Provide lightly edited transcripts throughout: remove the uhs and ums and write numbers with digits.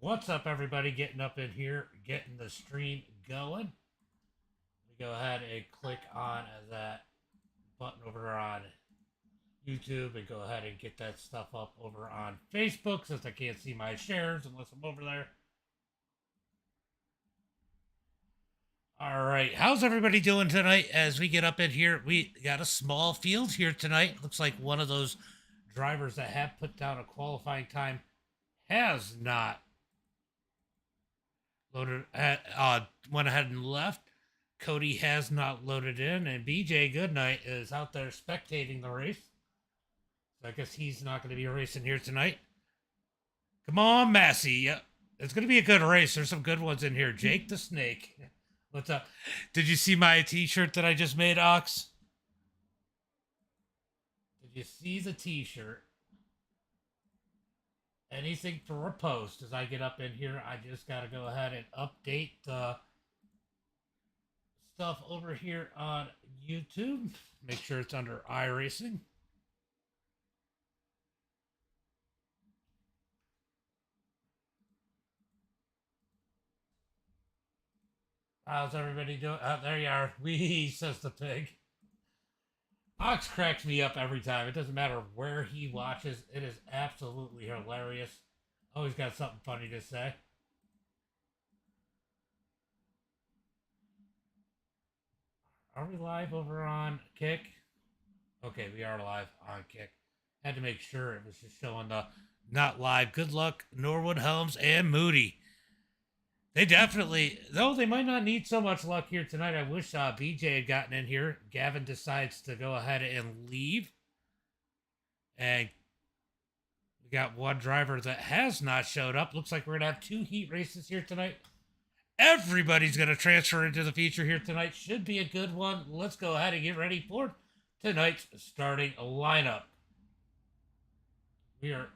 What's up, everybody? Getting up in here, getting the stream going. We go ahead and click on that button over on YouTube and go ahead and get that stuff up over on Facebook since I can't see my shares unless I'm over there. All right, how's everybody doing tonight? As we get up in here, we got a small field here tonight. Looks like one of those drivers that have put down a qualifying time has not loaded. Went ahead and left. Cody has not loaded in, and BJ Goodnight is out there spectating the race. So I guess he's not going to be racing here tonight. Come on, Massey. Yep. It's going to be a good race. There's some good ones in here. Jake the Snake. What's up? Did you see my t-shirt that I just made, Ox? Did you see the t-shirt? Anything for a post as I get up in here? I just got to go ahead and update the stuff over here on YouTube. Make sure it's under iRacing. How's everybody doing? Oh, there you are. Wee, says the pig. Ox cracks me up every time. It doesn't matter where he watches. It is absolutely hilarious. Always got something funny to say. Are we live over on Kick? Okay, we are live on Kick. Had to make sure it was just showing the not live. Good luck, Norwood, Helms, and Moody. They definitely, though they might not need so much luck here tonight. I wish BJ had gotten in here. Gavin decides to go ahead and leave. And we got one driver that has not showed up. Looks like we're going to have 2 heat races here tonight. Everybody's going to transfer into the feature here tonight. Should be a good one. Let's go ahead and get ready for tonight's starting lineup. We are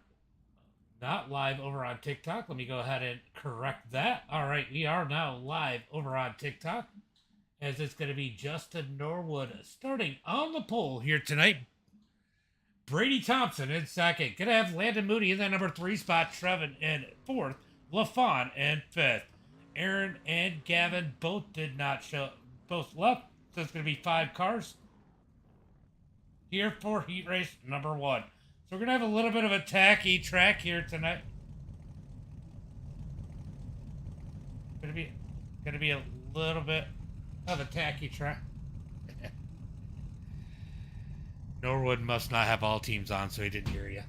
not live over on TikTok. Let me go ahead and correct that. All right, we are now live over on TikTok, as it's going to be Justin Norwood starting on the pole here tonight. Brady Thompson in second. Going to have Landon Moody in that number 3 spot. Trevin in 4th. LaFawn in 5th. Aaron and Gavin both did not show. Both left. So it's going to be 5 cars here for heat race number 1. So we're going to have a little bit of a tacky track here tonight. Going to be a little bit of a tacky track. Norwood must not have all teams on, so he didn't hear you.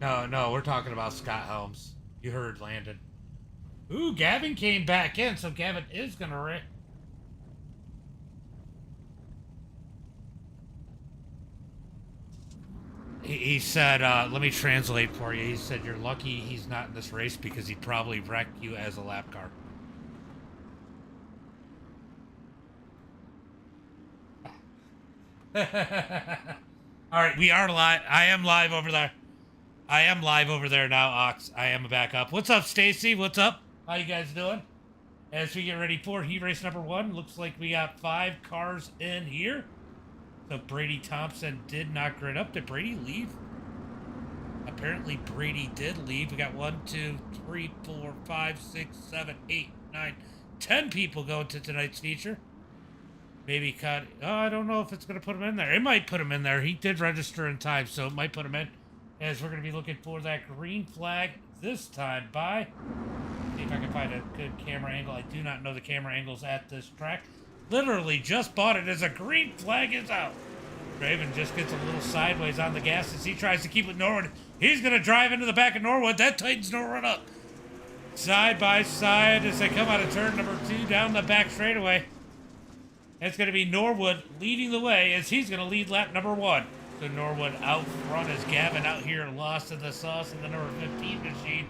No, we're talking about Scott Helms. You heard Landon. Ooh, Gavin came back in, so Gavin is going to race. He said, let me translate for you. He said, you're lucky he's not in this race because he'd probably wreck you as a lap car. All right, we are live. I am live over there. I am live over there now, Ox. I am back up. What's up, Stacy? What's up? How you guys doing? As we get ready for heat race number 1, looks like we got 5 cars in here. So Brady Thompson did not grid up. Did Brady leave? Apparently Brady did leave. We got 1, 2, 3, 4, 5, 6, 7, 8, 9, 10 people going to tonight's feature. Maybe cut. Oh, I don't know if it's going to put him in there. It might put him in there. He did register in time, so it might put him in. As we're going to be looking for that green flag this time by. See if I can find a good camera angle. I do not know the camera angles at this track. Literally just bought it as a green flag is out. Raven just gets a little sideways on the gas as he tries to keep with Norwood. He's going to drive into the back of Norwood. That tightens Norwood up. Side by side as they come out of turn number 2 down the back straightaway. It's going to be Norwood leading the way as he's going to lead lap number 1. So Norwood out front as Gavin out here lost in the sauce in the number 15 machine.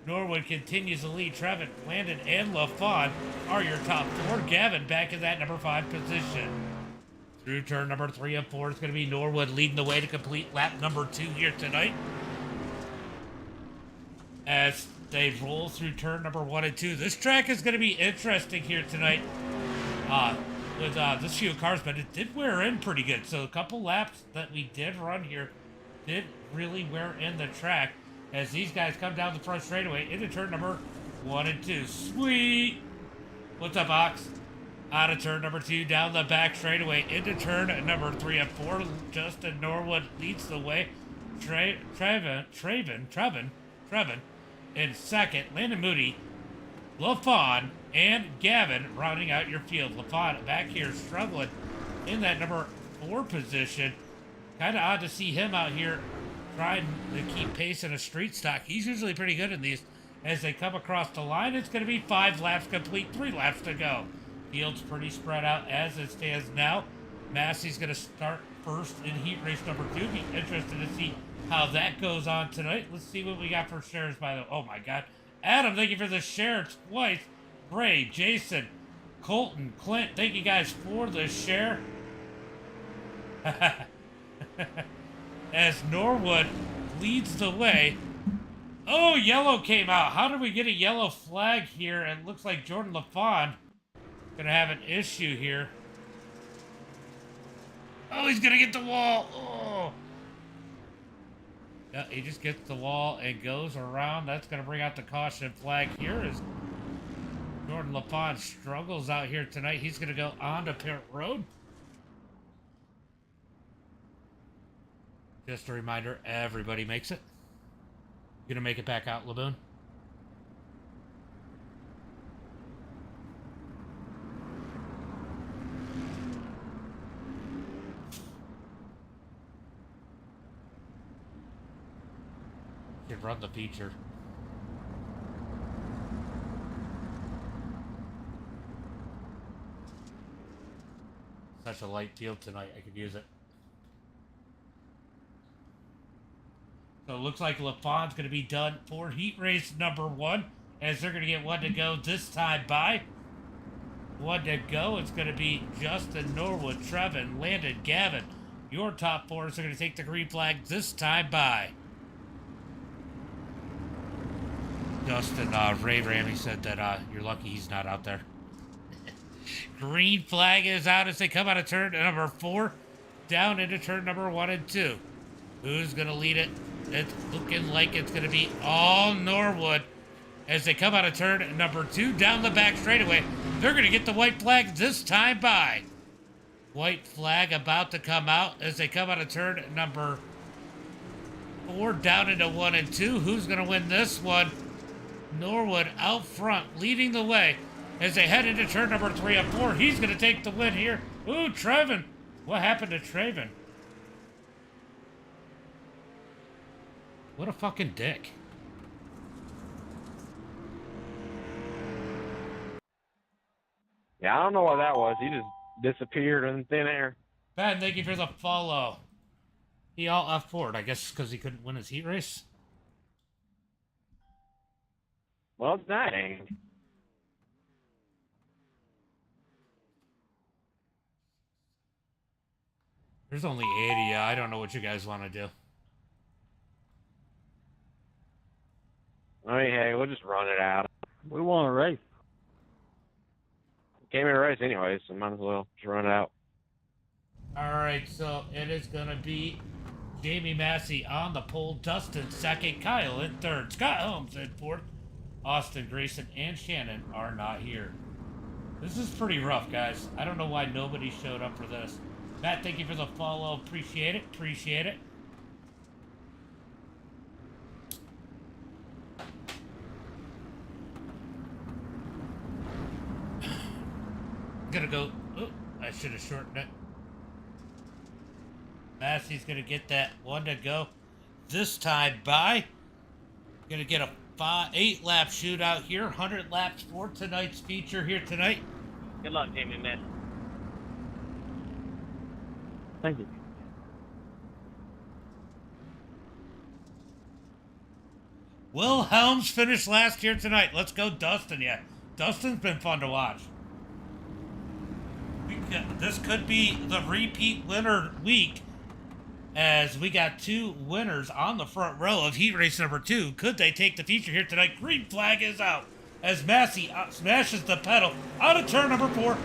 Norwood continues to lead. Trevin, Landon, and LaFawn are your top 4. Gavin back in that number 5 position. Through turn number 3 and 4, it's going to be Norwood leading the way to complete lap number 2 here tonight. As they roll through turn number 1 and 2. This track is going to be interesting here tonight. with this few cars, but it did wear in pretty good. So a couple laps that we did run here did really wear in the track as these guys come down the front straightaway into turn number 1 and 2. Sweet! What's up, Ox? Out of turn number 2, down the back straightaway into turn number 3 and 4. Justin Norwood leads the way. Trevin in second. Landon Moody, LaFawn, and Gavin rounding out your field. LaFawn back here struggling in that number 4 position. Kind of odd to see him out here trying to keep pace in a street stock. He's usually pretty good in these. As they come across the line, it's going to be 5 laps complete, 3 laps to go. Field's pretty spread out as it stands now. Massey's going to start first in heat race number 2. Be interested to see how that goes on tonight. Let's see what we got for shares by the... Oh, my God. Adam, thank you for the share twice. Bray, Jason, Colton, Clint, thank you guys for the share. As Norwood leads the way. Oh, yellow came out. How did we get a yellow flag here? And it looks like Jordan LaFawn gonna have an issue here. Oh, he's gonna get the wall. Oh. Yeah, he just gets the wall and goes around. That's gonna bring out the caution flag here as Jordan LaFawn struggles out here tonight. He's gonna go on to pit road. Just a reminder, everybody makes it. Gonna make it back out, Laboon? Should run the feature. Such a light field tonight, I could use it. So it looks like LaFawn's going to be done for heat race number 1, as they're going to get 1 to go this time by. 1 to go. It's going to be Justin, Norwood, Trevin, Landon, Gavin. Your top 4 are going to take the green flag this time by. Justin, Ray Ramey said that you're lucky he's not out there. Green flag is out as they come out of turn number 4, down into turn number 1 and 2. Who's going to lead it? It's looking like it's going to be all Norwood as they come out of turn number 2 down the back straightaway. They're going to get the white flag this time by. White flag about to come out as they come out of turn number 4 down into 1 and 2. Who's going to win this one? Norwood out front leading the way as they head into turn number 3 and 4. He's going to take the win here. Ooh, Trevin. What happened to Trevin? What a fucking dick. Yeah, I don't know what that was. He just disappeared in thin air. Ben, thank you for the follow. He all F4'd, I guess because he couldn't win his heat race. Well, dang. There's only 80. I don't know what you guys want to do. I mean, hey, we'll just run it out. We want to race. Came in a race anyway, so might as well just run it out. All right, so it is going to be Jamie Massey on the pole, Dustin second, Kyle in third, Scott Holmes in fourth, Austin Grayson and Shannon are not here. This is pretty rough, guys. I don't know why nobody showed up for this. Matt, thank you for the follow. Appreciate it. Appreciate it. Gonna go. Oh, I should have shortened it. Massey's gonna get that 1 to go this time by. Gonna get a 8-lap shootout here. 100 laps for tonight's feature here tonight. Good luck, Jamie, man. Thank you. Will Helms finish last here tonight? Let's go, Dustin. Yeah, Dustin's been fun to watch. This could be the repeat winner week, as we got 2 winners on the front row of heat race number 2. Could they take the feature here tonight? Green flag is out as Massey smashes the pedal out of turn number 4.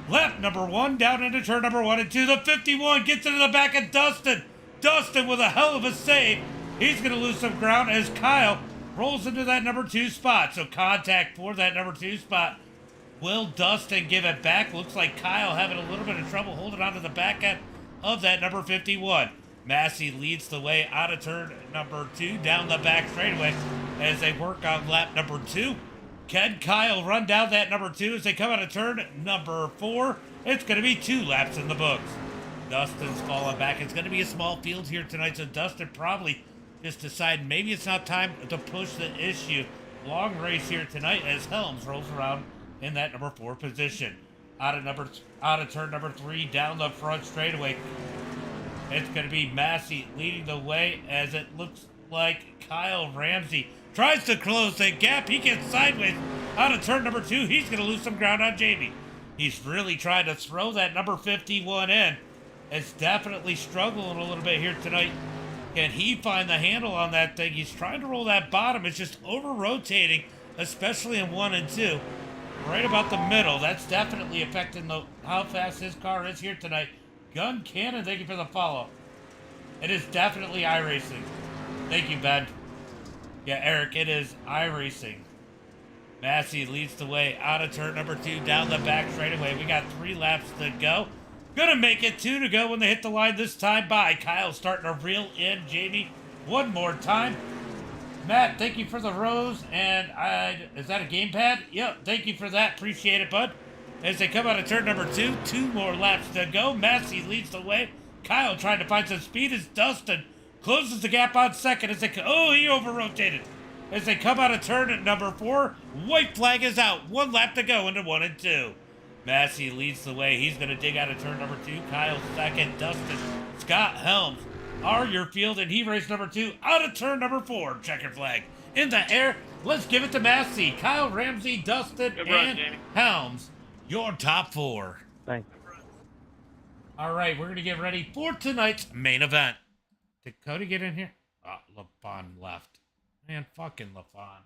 Lap number 1 down into turn number 1 and 2. The 51 gets into the back of Dustin. Dustin with a hell of a save. He's going to lose some ground as Kyle rolls into that number 2 spot. So contact for that number 2 spot. Will Dustin give it back? Looks like Kyle having a little bit of trouble holding on to the back end of that number 51. Massey leads the way out of turn number 2 down the back straightaway as they work on lap number 2. Can Kyle run down that number 2 as they come out of turn number 4? It's going to be 2 laps in the books. Dustin's falling back. It's going to be a small field here tonight, so Dustin probably just decided maybe it's not time to push the issue. Long race here tonight as Helms rolls around in that number 4 position. Out of turn number 3 down the front straightaway. It's going to be Massey leading the way as it looks like Kyle Ramsey tries to close the gap. He gets sideways out of turn number 2. He's going to lose some ground on Jamie. He's really trying to throw that number 51 in. It's definitely struggling a little bit here tonight. Can he find the handle on that thing? He's trying to roll that bottom. It's just over-rotating, especially in 1 and 2. Right about the middle. That's definitely affecting how fast his car is here tonight. Gun Cannon, thank you for the follow. It is definitely iRacing. Thank you, Ben. Yeah, Eric, it is iRacing. Massey leads the way out of turn number 2, down the back straightaway. We got 3 laps to go. Gonna make it 2 to go when they hit the line this time by. Kyle starting to reel in Jamie one more time. Matt, thank you for the rose. And is that a gamepad? Yep, thank you for that. Appreciate it, bud. As they come out of turn number 2, 2 more laps to go. Massey leads the way. Kyle trying to find some speed as Dustin closes the gap on second as he over-rotated. As they come out of turn at number 4, white flag is out. 1 lap to go into 1 and 2. Massey leads the way. He's going to dig out of turn number 2. Kyle second. Dustin, Scott Helms are your field, and he raced number 2 out of turn number 4. Checker flag in the air. Let's give it to Massey. Kyle Ramsey, Dustin, and Helms. Your top 4. Thanks. All right, we're going to get ready for tonight's main event. Did Cody get in here? Oh, LaFon left. Man, fucking LaFon.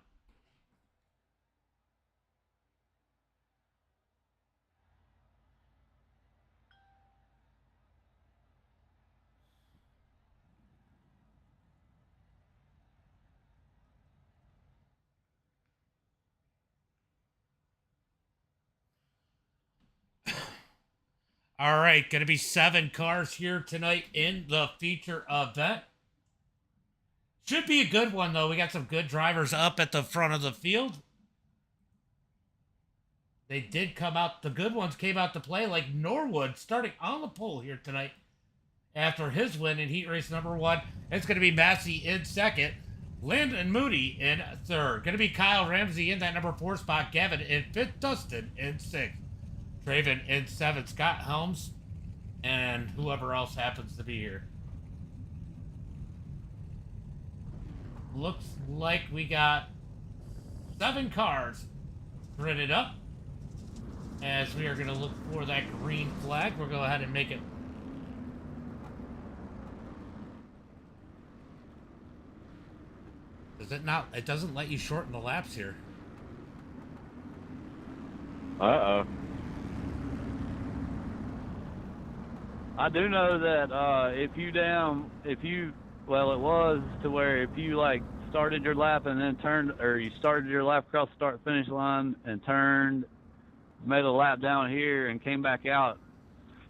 All right, going to be 7 cars here tonight in the feature event. Should be a good one, though. We got some good drivers up at the front of the field. They did come out. The good ones came out to play, like Norwood starting on the pole here tonight after his win in heat race number 1. It's going to be Massey in second. Landon Moody in third. Going to be Kyle Ramsey in that number 4 spot. Gavin in 5th. Dustin in 6th. Traven in 7th, Scott Helms, and whoever else happens to be here. Looks like we got 7 cars printed up. As we are going to look for that green flag, we'll go ahead and make it. Does it not? It doesn't let you shorten the laps here. Uh-oh. I do know that well, it was to where if you like started your lap and then turned, or you started your lap across the start finish line and turned, made a lap down here and came back out,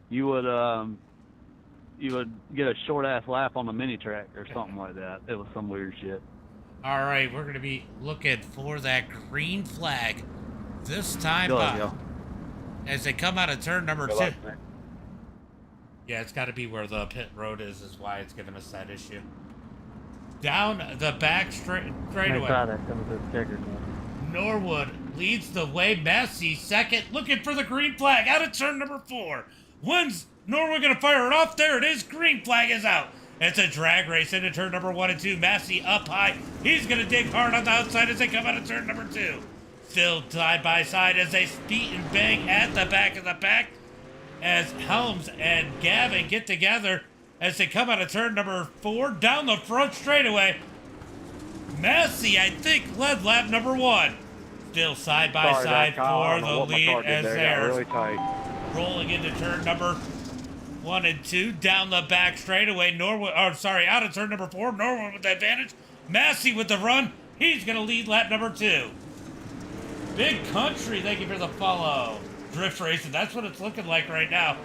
you would get a short ass lap on the mini track or something like that. It was some weird shit. All right, we're gonna be looking for that green flag this time as they come out of turn number 2. Yeah, it's got to be where the pit road is why it's going to miss that issue. Down the back straightaway. Norwood leads the way. Massey second, looking for the green flag out of turn number 4. When's Norwood going to fire it off? There it is. Green flag is out. It's a drag race into turn number 1 and 2. Massey up high. He's going to dig hard on the outside as they come out of turn number 2. Still side by side as they beat and bang at the back of the pack. As Helms and Gavin get together as they come out of turn number 4 down the front straightaway. Massey, I think, led lap number 1. Still side by side for the lead as there got really tight. rolling into turn number 1 and 2. Down the back straightaway. Norwood, out of turn number 4. Norwood with the advantage. Massey with the run. He's going to lead lap number 2. Big Country, thank you for the follow. Drift racing, that's what it's looking like right now.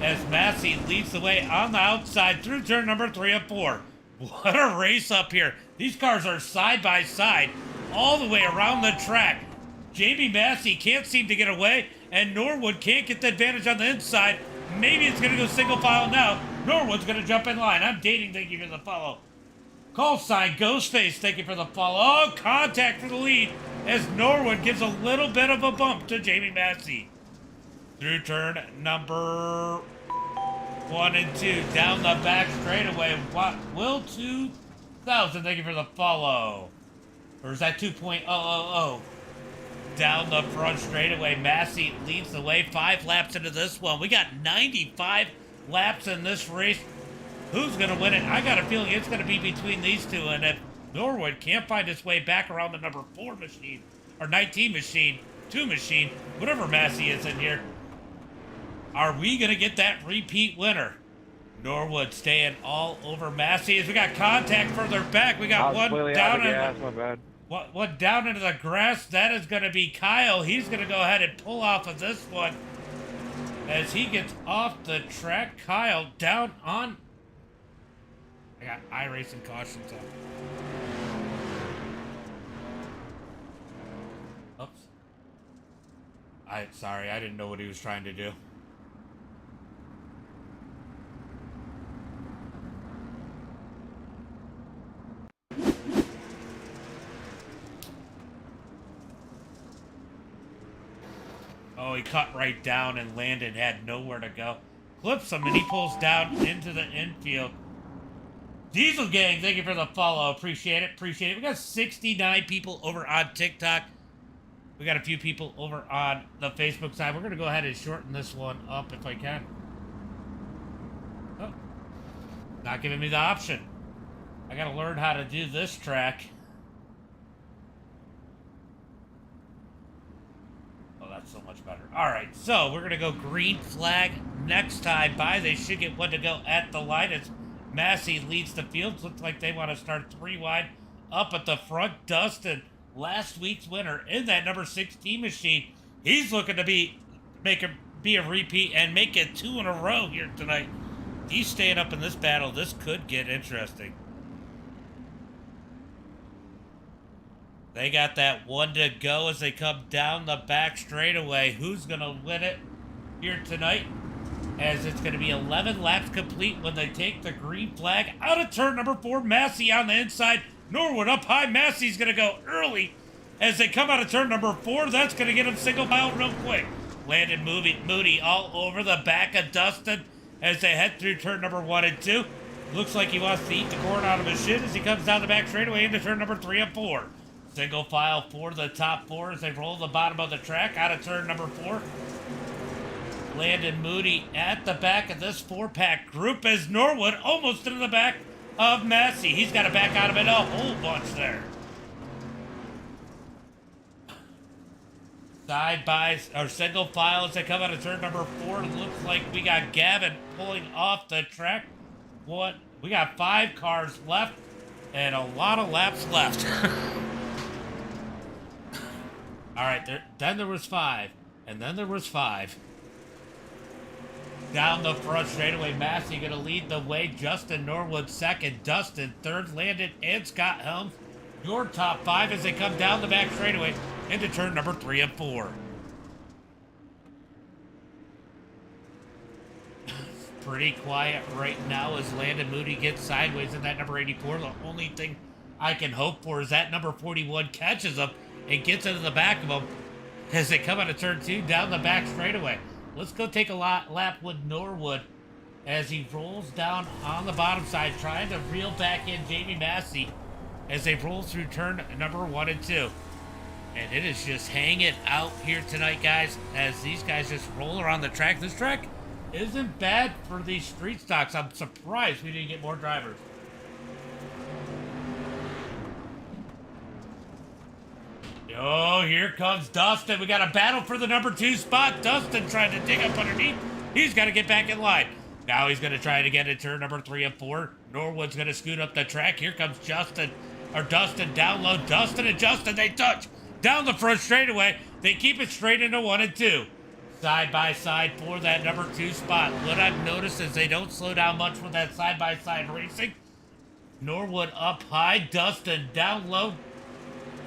As Massey leads the way on the outside through turn number 3 and 4. What a race up here. These cars are side by side all the way around the track. Jamie Massey can't seem to get away, and Norwood can't get the advantage on the inside. Maybe it's going to go single file now. Norwood's going to jump in line. I'm dating, thank you for the follow. Call sign Ghostface, thank you for the follow. Oh, contact for the lead as Norwood gives a little bit of a bump to Jamie Massey. Through turn number 1 and 2, down the back straightaway. Will 2000, thank you for the follow. Or is that 2.000? Down the front straightaway, Massey leads the way. 5 laps into this one. We got 95 laps in this race. Who's going to win it? I got a feeling it's going to be between these two. And if Norwood can't find his way back around the number 4 machine, or 19 machine, 2 machine, whatever Massey is in here, are we going to get that repeat winner? Norwood staying all over Massey as we got contact further back. We got one down one down into the grass. That is going to be Kyle. He's going to go ahead and pull off of this one as he gets off the track. Kyle down on... I got iRacing cautions up. Oops. Sorry, I didn't know what he was trying to do. Oh, he cut right down and Landon had nowhere to go. Clips him and he pulls down into the infield. Diesel Gang, thank you for the follow. Appreciate it. Appreciate it. We got 69 people over on TikTok. We got a few people over on the Facebook side. We're going to go ahead and shorten this one up if I can. Oh, not giving me the option. I got to learn how to do this track. Oh, that's so much better. All right, so we're going to go green flag next time by. They should get one to go at the line. It's Massey leads the field. Looks like they want to start 3 wide up at the front. Dustin, last week's winner in that number 16 machine. He's looking to be a repeat and make it 2 in a row here tonight. He's staying up in this battle. This could get interesting. They got that 1 to go as they come down the back straightaway. Who's going to win it here tonight? As it's going to be 11 laps complete when they take the green flag out of turn number 4. Massey on the inside. Norwood up high. Massey's going to go early as they come out of turn number 4. That's going to get him single file real quick. Landon Moody all over the back of Dustin as they head through turn number 1 and 2. Looks like he wants to eat the corn out of his shin as he comes down the back straightaway into turn number 3 and 4. Single file for the top 4 as they roll the bottom of the track out of turn number 4. Landon Moody at the back of this 4-pack group as Norwood almost into the back of Massey. He's got to back out of it a whole bunch there. Side by, or single file as they come out of turn number 4. It looks like we got Gavin pulling off the track. We got 5 cars left and a lot of laps left. All right, then there was 5, and then there was 5. Down the front straightaway, Massey going to lead the way. Justin Norwood second, Dustin third, Landon and Scott Helms. Your top 5 as they come down the back straightaway into turn number 3 and 4. Pretty quiet right now as Landon Moody gets sideways in that number 84. The only thing I can hope for is that number 41 catches up and gets into the back of them as they come out of turn 2 down the back straightaway. Let's go take a lap with Norwood as he rolls down on the bottom side, trying to reel back in Jamie Massey as they roll through turn number 1 and 2. And it is just hanging out here tonight, guys, as these guys just roll around the track. This track isn't bad for these street stocks. I'm surprised we didn't get more drivers. Oh, here comes Dustin. We got a battle for the number 2 spot. Dustin trying to dig up underneath. He's got to get back in line. Now he's going to try to get into turn number 3 and 4. Norwood's going to scoot up the track. Here comes Dustin down low. Dustin and Justin, they touch down the front straightaway. They keep it straight into 1 and 2. Side by side for that number 2 spot. What I've noticed is they don't slow down much with that side by side racing. Norwood up high. Dustin down low.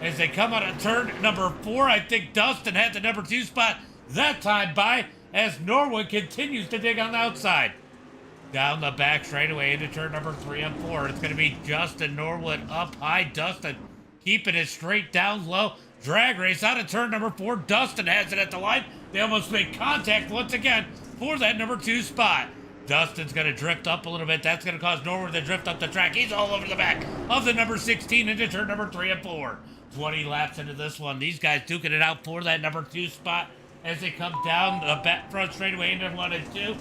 As they come out of turn number 4, I think Dustin had the number 2 spot that time by as Norwood continues to dig on the outside. Down the back straightaway into turn number 3 and 4. It's going to be Justin Norwood up high. Dustin keeping it straight down low. Drag race out of turn number 4. Dustin has it at the line. They almost make contact once again for that number 2 spot. Dustin's going to drift up a little bit. That's going to cause Norwood to drift up the track. He's all over the back of the number 16 into turn number 3 and 4. 20 laps into this one. These guys duking it out for that number 2 spot as they come down the back front straightaway into 1 and 2.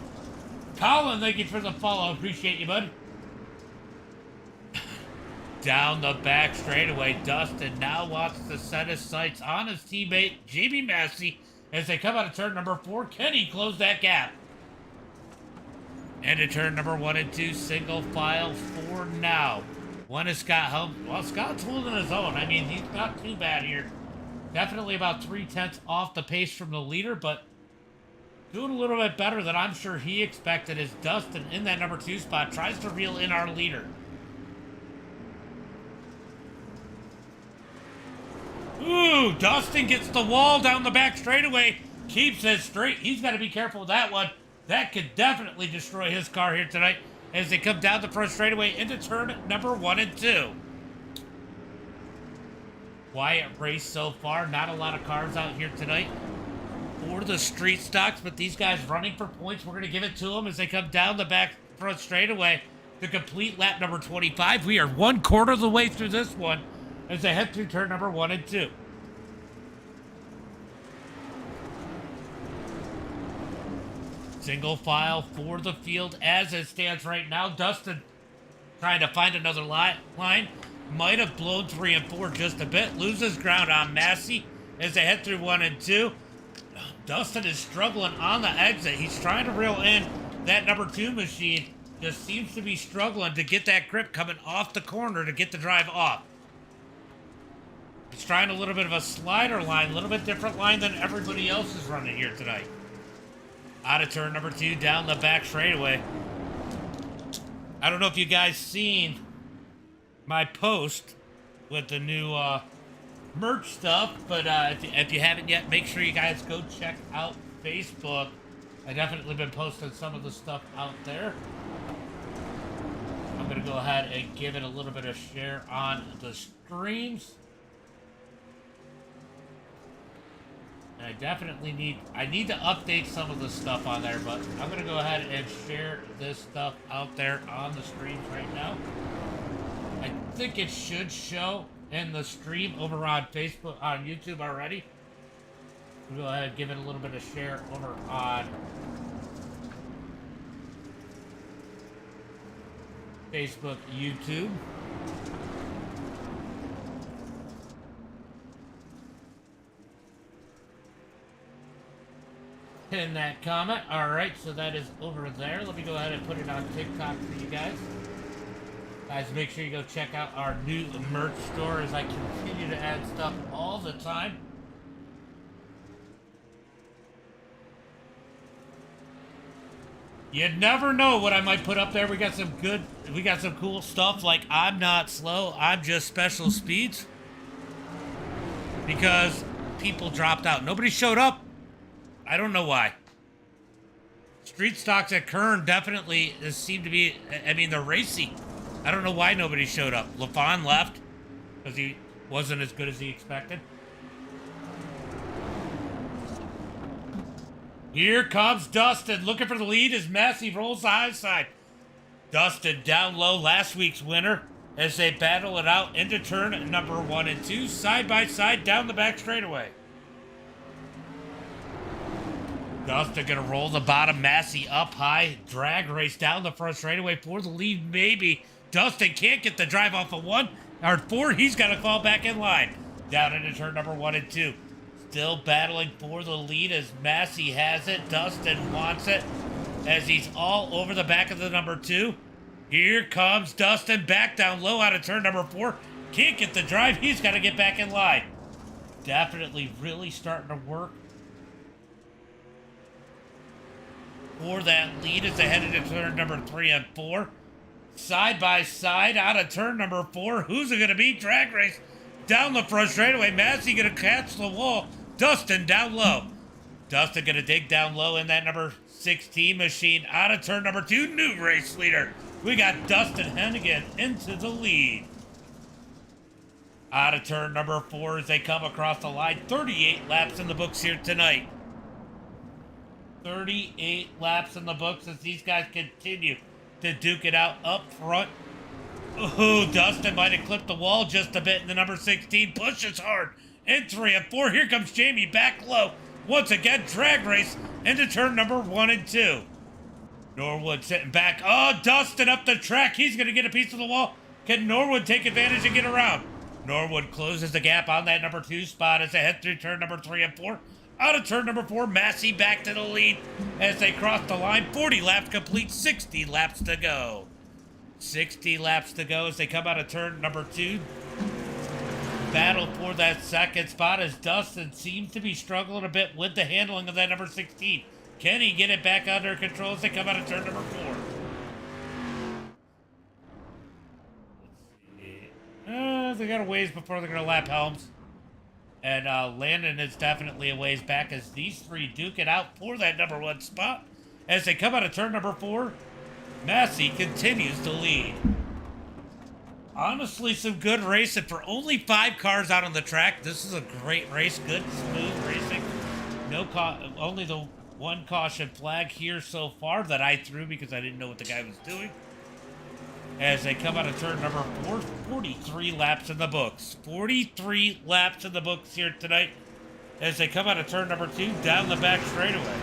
Colin, thank you for the follow. Appreciate you, bud. Down the back straightaway, Dustin now wants to set his sights on his teammate, Jamie Massey, as they come out of turn number 4. Kenny closed that gap. Into turn number 1 and 2, single file for now. One is Scott Helm. Well, Scott's holding his own. I mean, he's not too bad here. Definitely about 3/10 off the pace from the leader, but doing a little bit better than I'm sure he expected as Dustin in that number 2 spot tries to reel in our leader. Ooh, Dustin gets the wall down the back straightaway. Keeps it straight. He's got to be careful with that one. That could definitely destroy his car here tonight as they come down the front straightaway into turn number 1 and 2. Quiet race so far. Not a lot of cars out here tonight for the street stocks, but these guys running for points. We're going to give it to them as they come down the back front straightaway to complete lap number 25. We are 1/4 of the way through this one as they head through turn number 1 and 2. Single file for the field as it stands right now. Dustin trying to find another line. Might have blown 3 and 4 just a bit. Loses ground on Massey as they head through 1 and 2. Dustin is struggling on the exit. He's trying to reel in that number 2 machine. Just seems to be struggling to get that grip coming off the corner to get the drive off. He's trying a little bit of a slider line, a little bit different line than everybody else is running here tonight. Out of turn number 2, down the back straightaway. I don't know if you guys seen my post with the new merch stuff, but if you haven't yet, make sure you guys go check out Facebook. I definitely been posting some of the stuff out there. I'm going to go ahead and give it a little bit of share on the streams. I definitely need to update some of the stuff on there, but I'm going to go ahead and share this stuff out there on the streams right now. I think it should show in the stream over on Facebook, on YouTube already. We'll go ahead and give it a little bit of share over on Facebook, YouTube. Pin that comment. Alright, so that is over there. Let me go ahead and put it on TikTok for you guys. Guys, make sure you go check out our new merch store as I continue to add stuff all the time. You never know what I might put up there. We got some cool stuff like I'm not slow, I'm just special speeds. Because people dropped out. Nobody showed up. I don't know why. Street stocks at Kern definitely seem to be, I mean, they're racy. I don't know why nobody showed up. LaFon left because he wasn't as good as he expected. Here comes Dustin looking for the lead as Massey rolls the high side. Dustin down low, last week's winner, as they battle it out into turn number 1 and 2, side by side down the back straightaway. Dustin gonna roll the bottom, Massey up high, drag race down the front straightaway for the lead, maybe. Dustin can't get the drive off of 1 or 4, he's gotta fall back in line. down into turn number 1 and 2. Still battling for the lead as Massey has it. Dustin wants it as he's all over the back of the number 2. Here comes Dustin back down low out of turn number 4. Can't get the drive. He's got to get back in line. Definitely really starting to work for that lead as they head into turn number 3 and 4. Side by side out of turn number 4. Who's it going to be? Drag race down the front straightaway. Massey going to catch the wall. Dustin down low. Dustin going to dig down low in that number 16 machine. Out of turn number 2. New race leader. We got Dustin Hennigan into the lead. Out of turn number 4 as they come across the line. 38 laps in the books here tonight. 38 laps in the books as these guys continue to duke it out up front. Oh, Dustin might have clipped the wall just a bit in the number 16. Pushes hard in 3 and 4. Here comes Jamie back low. Once again, drag race into turn number 1 and 2. Norwood sitting back. Oh, Dustin up the track. He's going to get a piece of the wall. Can Norwood take advantage and get around? Norwood closes the gap on that number 2 spot as they head through turn number 3 and 4. Out of turn number 4, Massey back to the lead as they cross the line. 40 laps complete, 60 laps to go. 60 laps to go as they come out of turn number 2. Battle for that second spot as Dustin seems to be struggling a bit with the handling of that number 16. Can he get it back under control as they come out of turn number 4? They got a ways before they're going to lap Helms. And Landon is definitely a ways back as these three duke it out for that number 1 spot. As they come out of turn number 4, Massey continues to lead. Honestly, some good racing for only 5 cars out on the track. This is a great race, good, smooth racing. Only the 1 caution flag here so far that I threw because I didn't know what the guy was doing. As they come out of turn number 4, 43 laps in the books. 43 laps in the books here tonight. As they come out of turn number 2, down the back straightaway.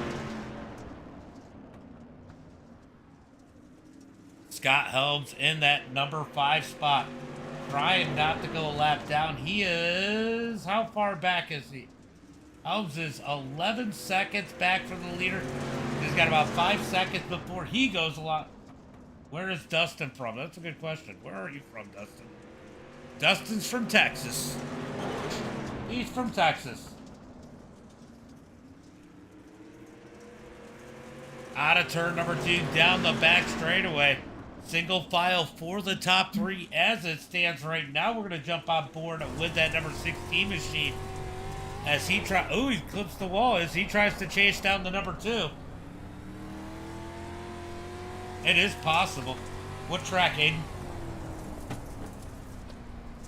Scott Helms in that number 5 spot. Trying not to go a lap down. He is... How far back is he? Helms is 11 seconds back from the leader. He's got about 5 seconds before he goes a lot. Where is Dustin from? That's a good question. Where are you from, Dustin? Dustin's from Texas. He's from Texas. Out of turn number 2, down the back straightaway. Single file for the top 3 as it stands right now. We're going to jump on board with that number 16 machine. As he he clips the wall as he tries to chase down the number 2. It is possible. What track, Aiden?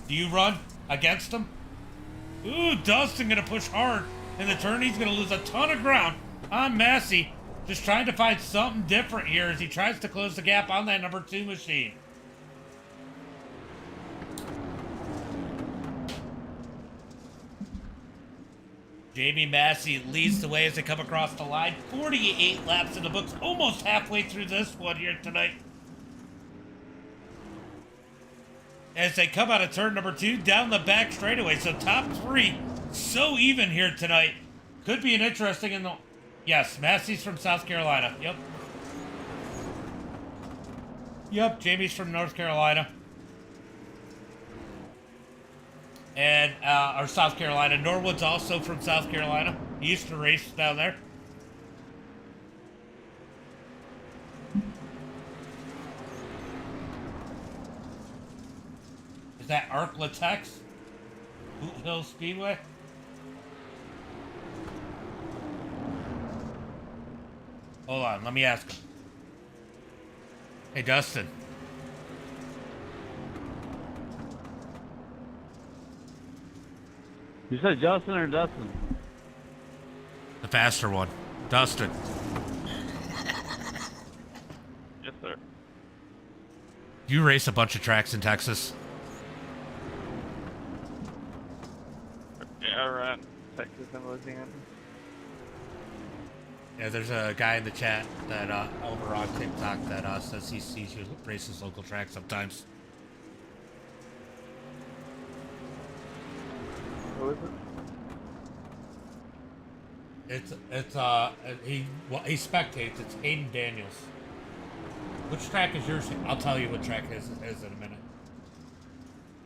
Do you run against him? Ooh, Dustin gonna push hard in the turn. He's gonna lose a ton of ground on Massey. Just trying to find something different here as he tries to close the gap on that number 2 machine. Jamie Massey leads the way as they come across the line. 48 laps in the books, almost halfway through this one here tonight. As they come out of turn number 2, down the back straightaway. So top 3, so even here tonight. Could be an interesting in the... Yes, Massey's from South Carolina. Yep, Jamie's from North Carolina. And, or South Carolina. Norwood's also from South Carolina. He used to race down there. Is that Arc Latex? Boot Hill Speedway? Hold on, let me ask him. Hey, Dustin. You said Justin or Dustin? The faster one. Dustin. Yes, sir. You race a bunch of tracks in Texas. Yeah, right. Texas and Louisiana. Yeah, there's a guy in the chat that over on TikTok that says he sees you races local tracks sometimes. Who is it? He spectates. It's Hayden Daniels. Which track is yours? I'll tell you what track his is in a minute.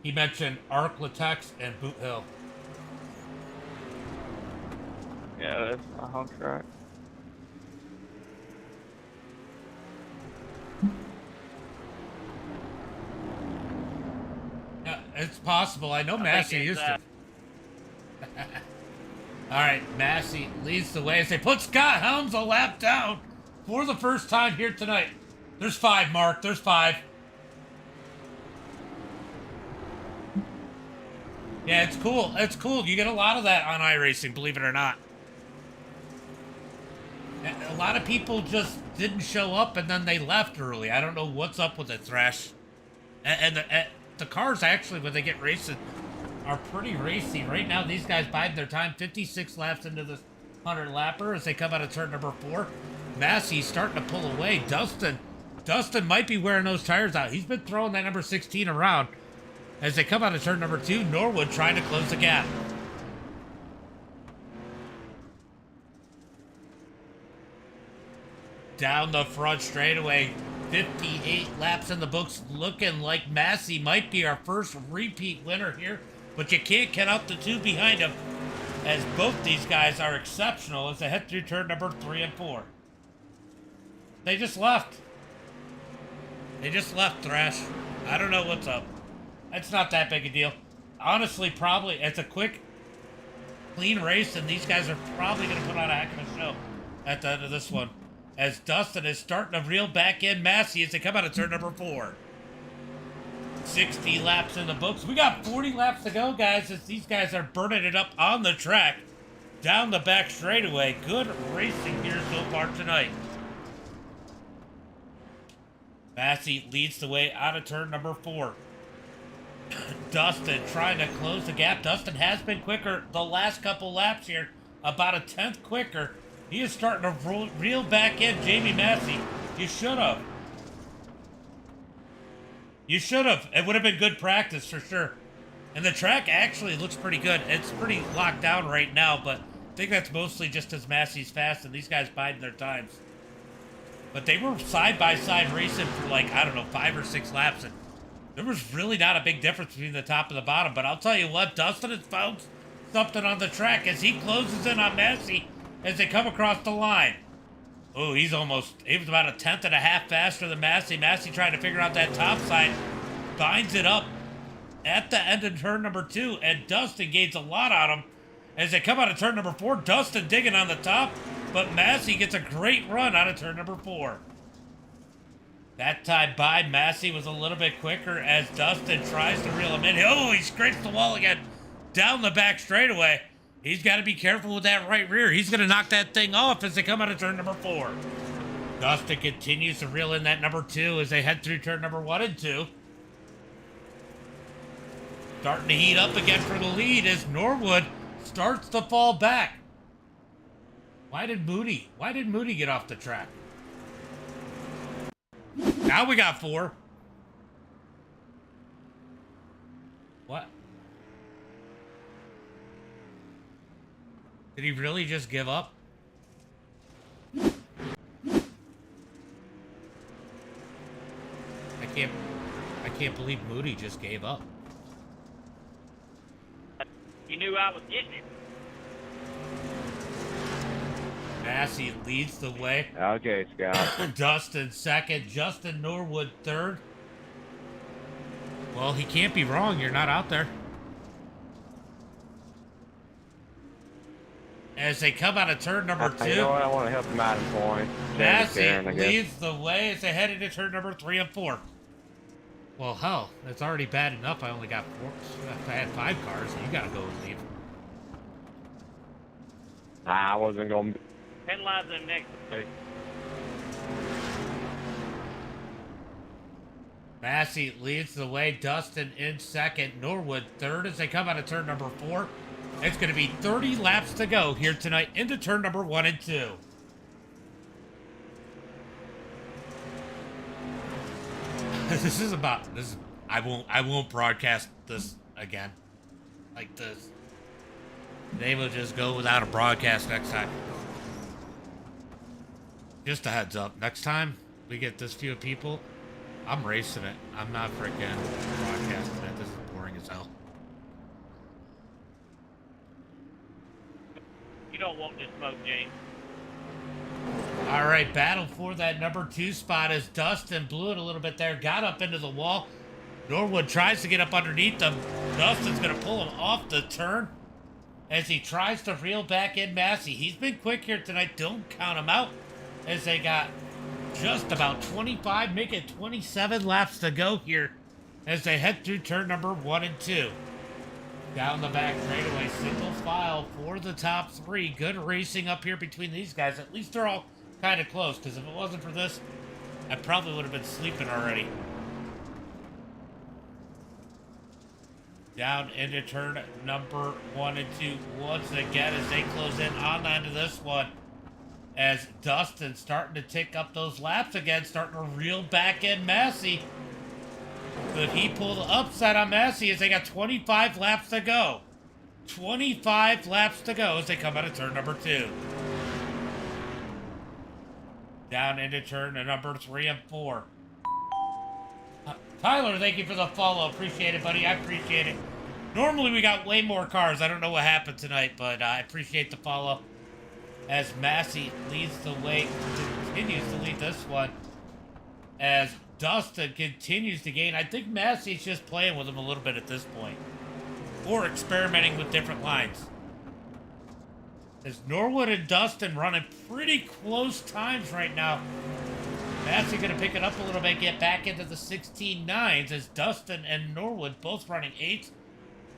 He mentioned Arc Latex and Boot Hill. Yeah, that's my home track. Yeah, it's possible. I know Massey used to. All right, Massey leads the way as they put Scott Helms a lap down for the first time here tonight. There's 5, Mark. There's 5. Yeah, it's cool. It's cool. You get a lot of that on iRacing, believe it or not. A lot of people just didn't show up and then they left early. I don't know what's up with it, Thrash. And the cars, actually, when they get racing, are pretty racy. Right now, these guys biding their time. 56 laps into this 100-lapper as they come out of turn number 4. Massey's starting to pull away. Dustin might be wearing those tires out. He's been throwing that number 16 around. As they come out of turn number 2, Norwood trying to close the gap. Down the front straightaway, 58 laps in the books, looking like Massey might be our first repeat winner here, but you can't count out the 2 behind him, as both these guys are exceptional as they head through turn number 3 and 4. They just left. They just left, Thrash. I don't know what's up. It's not that big a deal. Honestly, probably, it's a quick, clean race, and these guys are probably going to put on a heck of a show at the end of this one. As Dustin is starting to reel back in Massey as they come out of turn number 4. 60 laps in the books. We got 40 laps to go, guys, as these guys are burning it up on the track. Down the back straightaway. Good racing here so far tonight. Massey leads the way out of turn number 4. Dustin trying to close the gap. Dustin has been quicker the last couple laps here. About a 10th quicker. He is starting to reel back in Jamie Massey. You should have. You should have. It would have been good practice for sure. And the track actually looks pretty good. It's pretty locked down right now, but I think that's mostly just as Massey's fast and these guys biding their times. But they were side-by-side racing for like, I don't know, 5 or 6 laps. And there was really not a big difference between the top and the bottom. But I'll tell you what, Dustin has found something on the track as he closes in on Massey as they come across the line. Oh, he was about a 10th and a half faster than Massey. Massey trying to figure out that top side. Binds it up at the end of turn number 2. And Dustin gains a lot on him. As they come out of turn number 4, Dustin digging on the top. But Massey gets a great run out of turn number 4. That time by Massey was a little bit quicker as Dustin tries to reel him in. Oh, he scrapes the wall again. Down the back straightaway. He's got to be careful with that right rear. He's going to knock that thing off as they come out of turn number 4. Dustin continues to reel in that number 2 as they head through turn number 1 and 2. Starting to heat up again for the lead as Norwood starts to fall back. Why did Moody get off the track? Now we got 4. What? Did he really just give up? I can't believe Moody just gave up. You knew I was getting it. Massey leads the way. Okay, Scott. Dustin second. Justin Norwood third. Well, he can't be wrong. You're not out there. As they come out of turn number 2. You know what? I want to help him out in points. Massey Kern, leads the way as they head into turn number 3 and 4. Well, hell, it's already bad enough. I only got 4. If I had 5 cars, you gotta go and leave. I wasn't going to. Penalize them next week. Massey leads the way. Dustin in second. Norwood third as they come out of turn number 4. It's going to be 30 laps to go here tonight into turn number 1 and 2. I won't broadcast this again like this. They will just go without a broadcast next time. Just a heads up. Next time we get this few people, I'm racing it. I'm not freaking broadcasting it. This is boring as hell. You don't want this smoke, James. All right, battle for that number 2 spot as Dustin blew it a little bit there. Got up into the wall. Norwood tries to get up underneath them. Dustin's going to pull him off the turn as he tries to reel back in Massey. He's been quick here tonight. Don't count him out as they got just about 25, make it 27 laps to go here as they head through turn number 1 and 2. Down the back straightaway, single file for the top 3. Good racing up here between these guys. At least they're all kind of close, because if it wasn't for this, I probably would have been sleeping already. Down into turn number 1 and 2 once again as they close in onto this one. As Dustin's starting to tick up those laps again, starting to reel back in Massey. Could he pull the upside on Massey as they got 25 laps to go? 25 laps to go as they come out of turn number 2. Down into turn number 3 and 4. Tyler, thank you for the follow. Appreciate it, buddy. I appreciate it. Normally we got way more cars. I don't know what happened tonight, but I appreciate the follow. As Massey leads the way, continues to lead this one. As Dustin continues to gain. I think Massey's just playing with him a little bit at this point. Or experimenting with different lines. As Norwood and Dustin running pretty close times right now. Massey going to pick it up a little bit, get back into the 16.9s as Dustin and Norwood both running 8s.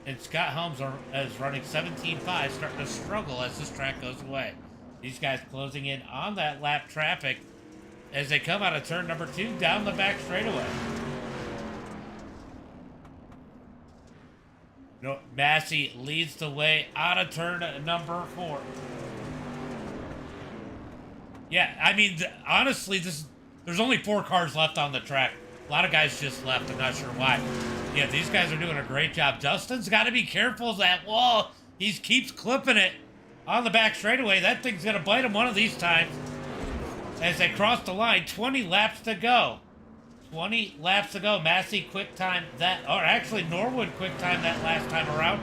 And Scott Helms is running 17.5, starting to struggle as this track goes away. These guys closing in on that lap traffic as they come out of turn number 2 down the back straightaway. No, Massey leads the way out of turn number 4. Yeah, I mean, honestly, there's only 4 cars left on the track. A lot of guys just left. I'm not sure why. Yeah, these guys are doing a great job. Dustin's got to be careful of that wall. He keeps clipping it on the back straightaway. That thing's going to bite him one of these times. As they cross the line, 20 laps to go. 20 laps to go. Massey quick time that, or actually Norwood quick time that last time around.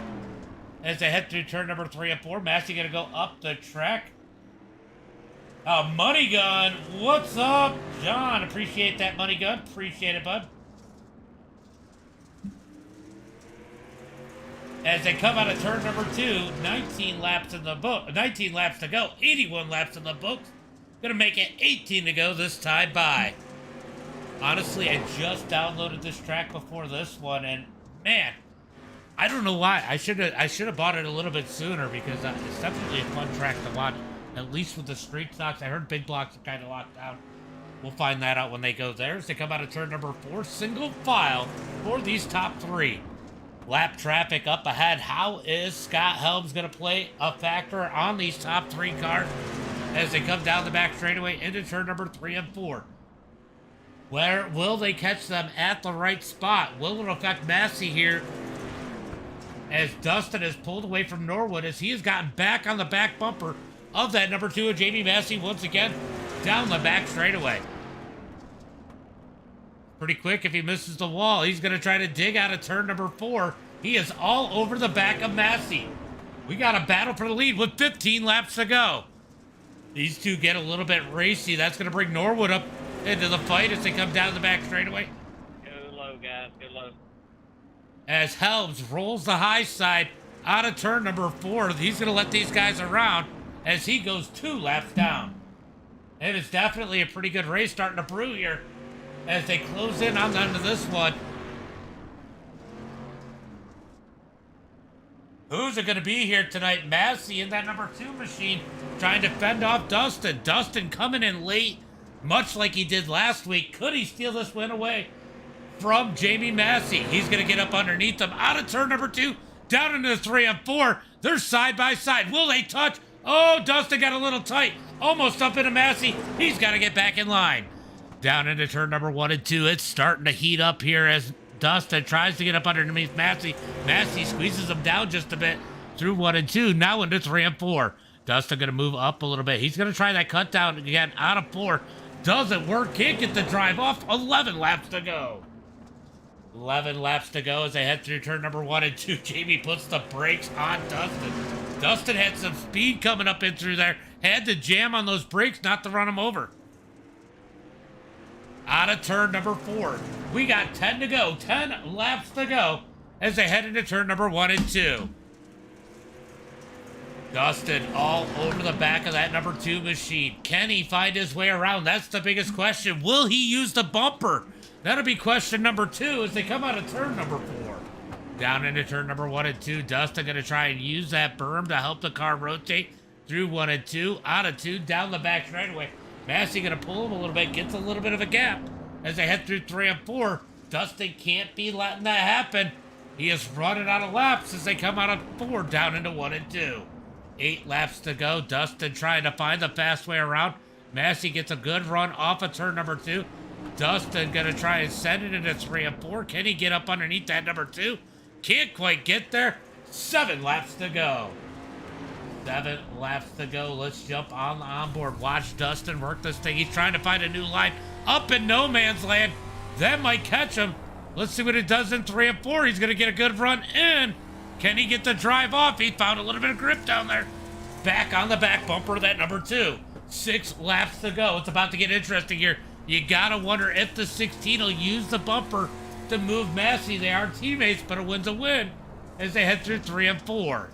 As they head through turn number 3 and 4, Massey going to go up the track. Money Gun, what's up, John? Appreciate that, Money Gun. Appreciate it, bud. As they come out of turn number 2, 19 laps in the book, 19 laps to go, 81 laps in the books. Gonna make it 18 to go this time by. Honestly, I just downloaded this track before this one, and man, I don't know why. I should have bought it a little bit sooner because it's definitely a fun track to watch. At least with the street stocks. I heard big blocks are kind of locked down. We'll find that out when they go there. As they come out of turn number 4, single file for these top 3. Lap traffic up ahead. How is Scott Helms going to play a factor on these top 3 cars as they come down the back straightaway into turn number 3 and 4? Where will they catch them at the right spot? Will it affect Massey here as Dustin is pulled away from Norwood as he has gotten back on the back bumper of that number 2 of Jamie Massey once again down the back straightaway. Pretty quick if he misses the wall. He's going to try to dig out of turn number 4. He is all over the back of Massey. We got a battle for the lead with 15 laps to go. These two get a little bit racy. That's going to bring Norwood up into the fight as they come down the back straightaway. Go low, guys. Go low. As Helms rolls the high side out of turn number 4. He's going to let these guys around as he goes 2 laps down. It is definitely a pretty good race starting to brew here as they close in on onto this one. Who's it going to be here tonight? Massey in that number 2 machine trying to fend off Dustin. Dustin coming in late, much like he did last week. Could he steal this win away from Jamie Massey? He's going to get up underneath them out of turn number 2, down into the 3 and 4. They're side by side. Will they touch? Oh, Dustin got a little tight. Almost up into Massey. He's got to get back in line. Down into turn number 1 and 2. It's starting to heat up here as Dustin tries to get up underneath Massey. Massey squeezes him down just a bit through 1 and 2. Now into 3 and 4. Dustin going to move up a little bit. He's going to try that cut down again out of 4. Doesn't work. Can't get the drive off. 11 laps to go. 11 laps to go as they head through turn number 1 and 2. Jamie puts the brakes on Dustin. Dustin had some speed coming up in through there. Had to jam on those brakes not to run him over. Out of turn number 4. We got 10 to go. 10 laps to go as they head into turn number 1 and 2. Dustin all over the back of that number 2 machine. Can he find his way around? That's the biggest question. Will he use the bumper? That'll be question number 2 as they come out of turn number 4. Down into turn number 1 and 2. Dustin going to try and use that berm to help the car rotate through 1 and 2. Out of 2, down the back straightaway. Massey going to pull him a little bit, gets a little bit of a gap as they head through 3 and 4. Dustin can't be letting that happen. He is running out of laps as they come out of 4 down into 1 and 2. 8 laps to go. Dustin trying to find the fast way around. Massey gets a good run off of turn number 2. Dustin going to try and send it into 3 and 4. Can he get up underneath that number 2? Can't quite get there. 7 laps to go. 7 laps to go. Let's jump on the onboard. Watch Dustin work this thing. He's trying to find a new line up in no man's land. That might catch him. Let's see what it does in 3 and 4. He's going to get a good run in. Can he get the drive off? He found a little bit of grip down there. Back on the back bumper of that number 2. 6 laps to go. It's about to get interesting here. You got to wonder if the 16 will use the bumper to move Massey. They are teammates, but a win's a win as they head through 3 and 4.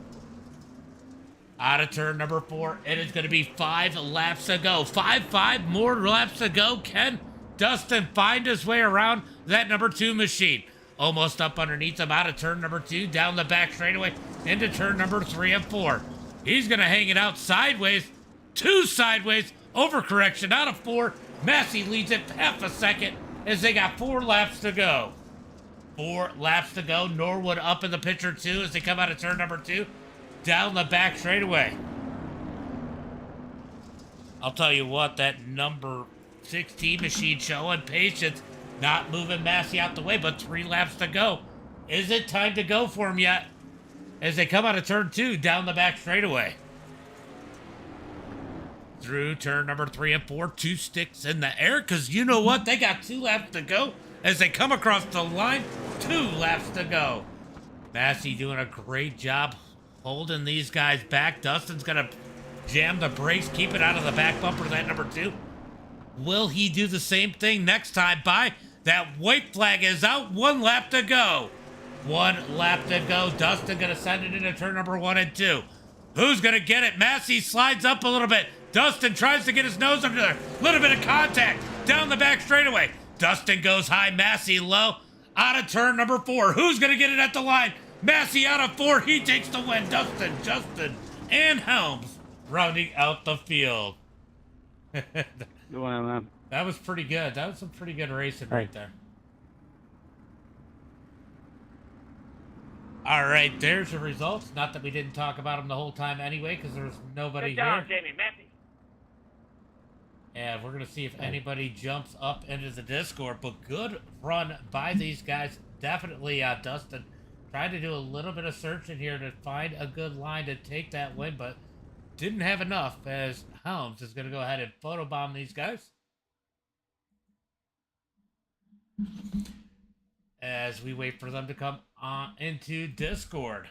Out of turn number 4, it is going to be 5 laps to go. 5 more laps to go. Can Dustin find his way around that number 2 machine? Almost up underneath him, out of turn number 2, down the back straightaway, into turn number 3 and 4. He's going to hang it out sideways, 2 sideways, overcorrection out of 4. Massey leads it half a second as they got 4 laps to go. 4 laps to go. Norwood up in the picture too as they come out of turn number 2, down the back straightaway. I'll tell you what, that number 16 machine showing patience. Not moving Massey out the way, but 3 laps to go. Is it time to go for him yet? As they come out of turn 2, down the back straightaway. Through turn number 3 and 4, 2 sticks in the air, because you know what? They got 2 laps to go. As they come across the line, 2 laps to go. Massey doing a great job holding these guys back. Dustin's going to jam the brakes, keep it out of the back bumper of that number 2. Will he do the same thing next time? By that white flag is out. 1 lap to go. 1 lap to go. Dustin going to send it into turn number 1 and 2. Who's going to get it? Massey slides up a little bit. Dustin tries to get his nose under there. Little bit of contact down the back straightaway. Dustin goes high. Massey low. Out of turn number 4. Who's going to get it at the line? Massey out of 4. He takes the win. Dustin, Justin, and Helms rounding out the field. Wow, man. That was pretty good. That was some pretty good racing right there. All right, there's the results. Not that we didn't talk about them the whole time anyway, because there was nobody Good job, here. Jamie. Massey. And we're going to see if anybody jumps up into the Discord. But good run by these guys. Definitely Dustin trying to do a little bit of searching here to find a good line to take that win, but didn't have enough as Helms is going to go ahead and photobomb these guys. As we wait for them to come on into Discord.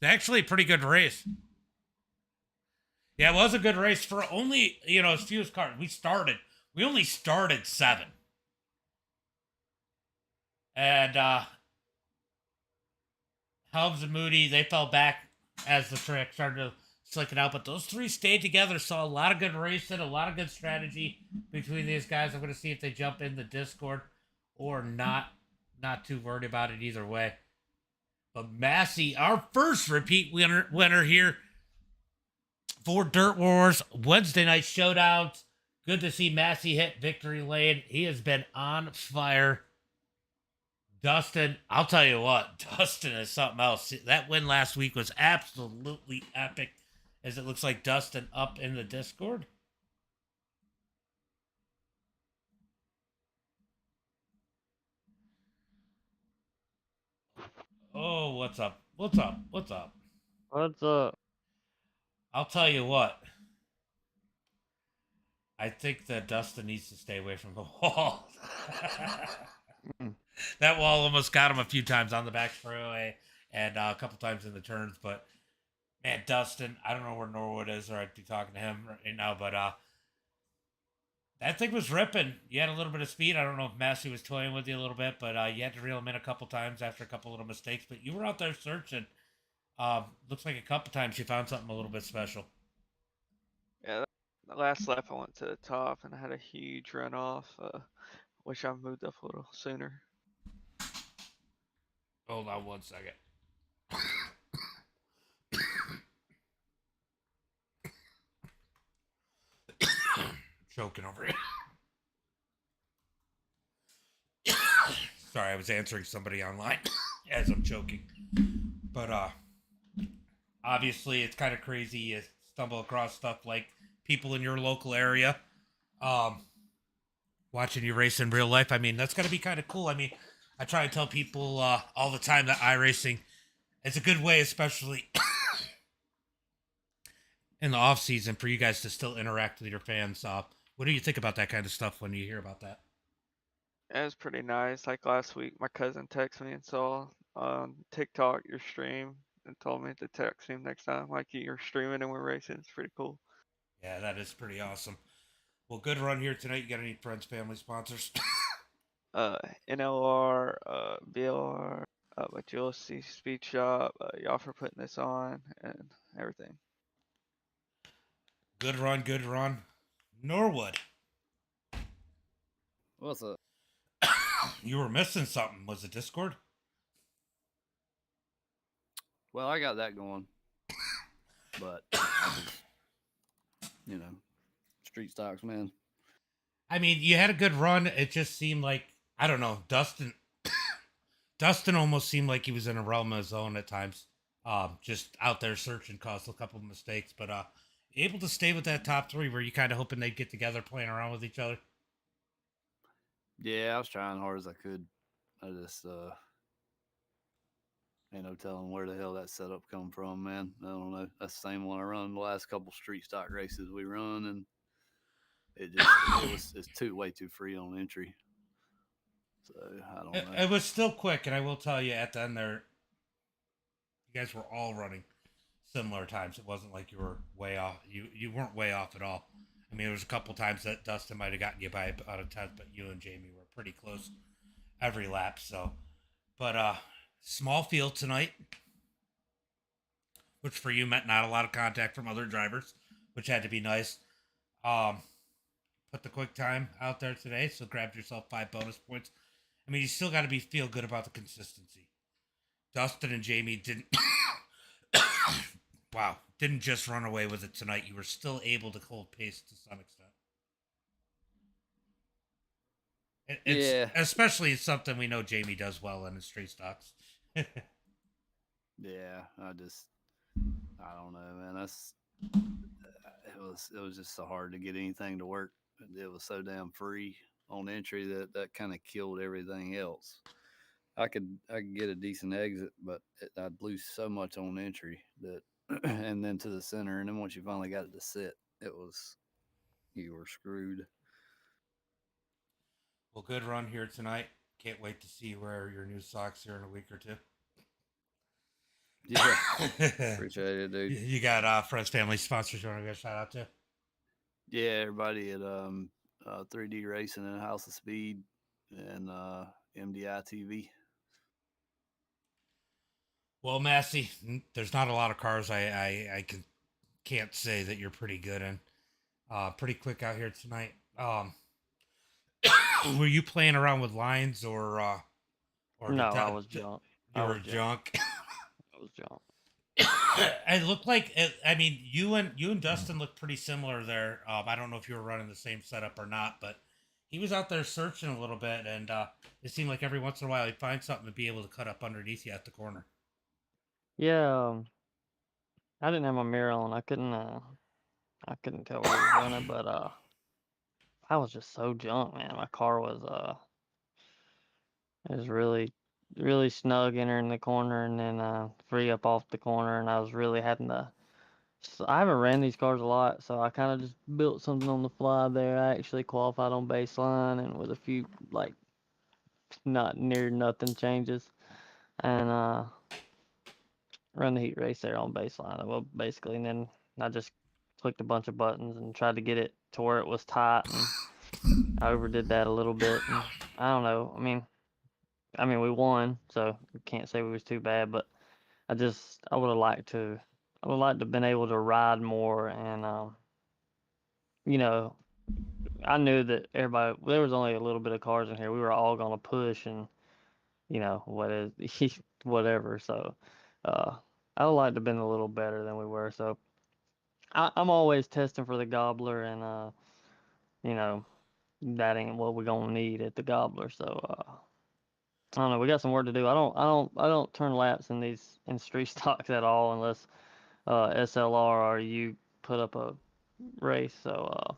It's actually a pretty good race. Yeah, it was a good race for only, as few as cars. We only started 7. And Helms and Moody, they fell back as the track started to slick it out. But those 3 stayed together, saw a lot of good racing, a lot of good strategy between these guys. I'm going to see if they jump in the Discord or not. Not too worried about it either way. But Massey, our first repeat winner here for Dirt Wars Wednesday night showdowns. Good to see Massey hit victory lane. He has been on fire. Dustin, I'll tell you what, Dustin is something else. That win last week was absolutely epic, as it looks like Dustin up in the Discord. Oh, what's up? What's up? What's up? What's up? I'll tell you what. I think that Dustin needs to stay away from the wall. That wall almost got him a few times on the back straightaway and a couple times in the turns. But man, Dustin, I don't know where Norwood is, or I'd be talking to him right now. But that thing was ripping. You had a little bit of speed. I don't know if Massey was toying with you a little bit, but you had to reel him in a couple times after a couple little mistakes. But you were out there searching. Looks like a couple times you found something a little bit special. Yeah, the last lap I went to the top and I had a huge runoff. Wish I moved up a little sooner. Hold on one second. Choking over here. Sorry, I was answering somebody online as I'm choking. But obviously it's kind of crazy. You stumble across stuff like people in your local area watching you race in real life. I mean, that's got to be kind of cool. I mean, I try to tell people all the time that iRacing is a good way, especially in the off season, for you guys to still interact with your fans. What do you think about that kind of stuff when you hear about that? It was pretty nice. Like last week, my cousin texted me and saw on TikTok your stream and told me to text him next time. Like you're streaming and we're racing. It's pretty cool. Yeah, that is pretty awesome. Well, good run here tonight. You got any friends, family, sponsors? NLR, BLR, Agility Speed Shop, y'all for putting this on and everything. Good run, good run. Norwood, What's up? you were missing something. Was it Discord? Well, I got that going, but you know, street stocks, man. I mean, you had a good run. It just seemed like, I don't know, Dustin. Dustin almost seemed like he was in a realm of his own at times. Just out there searching, caused a couple of mistakes, but able to stay with that top three. Were you kind of hoping they'd get together, playing around with each other? Yeah, I was trying hard as I could. I just ain't no telling where the hell that setup come from, man. I don't know. That's the same one I run the last couple street stock races we run, and it's way too free on entry. So I don't know. It was still quick, and I will tell you, at the end there, you guys were all running similar times. It wasn't like you were way off. You weren't way off at all. I mean, there was a couple times that Dustin might have gotten you by about a tenth, but you and Jamie were pretty close every lap. So, but small field tonight, which for you meant not a lot of contact from other drivers, which had to be nice. Put the quick time out there today, so grabbed yourself 5 bonus points. I mean, you still got to feel good about the consistency. Dustin and Jamie didn't. Wow, didn't just run away with it tonight. You were still able to hold pace to some extent. It's, yeah, especially something we know Jamie does well in his street stocks. yeah. I don't know, man. It was just so hard to get anything to work. It was so damn free on entry that kind of killed everything else. I could get a decent exit, but I'd lose so much on entry that, and then to the center, and then once you finally got it to sit, you were screwed. Well, good run here tonight. Can't wait to see you wear your new socks here in a week or two. Yeah, appreciate it, dude. You got friends, family, sponsors you want to give a shout out to? Yeah, everybody at 3D Racing and House of Speed and MDiTV. Well, Massey, there's not a lot of cars can't say that you're pretty good in. Pretty quick out here tonight. Were you playing around with lines or No, I was junk. You were junk. I was junk. It looked like I mean, you and Dustin looked pretty similar there. I don't know if you were running the same setup or not, but he was out there searching a little bit, and it seemed like every once in a while he'd find something to be able to cut up underneath you at the corner. Yeah, I didn't have my mirror on. I couldn't tell where he was running, but I was just so junk, man. My car was it was really really snug entering the corner and then free up off the corner, and I was really having to. So I haven't ran these cars a lot, so I kind of just built something on the fly there. I actually qualified on baseline and with a few like not near nothing changes, and run the heat race there on baseline. Well, basically, and then I just clicked a bunch of buttons and tried to get it to where it was tight, and I overdid that a little bit. And I don't know. I mean, we won, so we can't say we was too bad. But I would have liked to, I would like to have been able to ride more, and you know, I knew that everybody. There was only a little bit of cars in here. We were all gonna push, and what is whatever. So, uh, I would like to have been a little better than we were. So I'm always testing for the gobbler, and you know, that ain't what we're gonna need at the gobbler. So I don't know. We got some work to do. I don't turn laps in these in street stocks at all unless SLR or you put up a race. So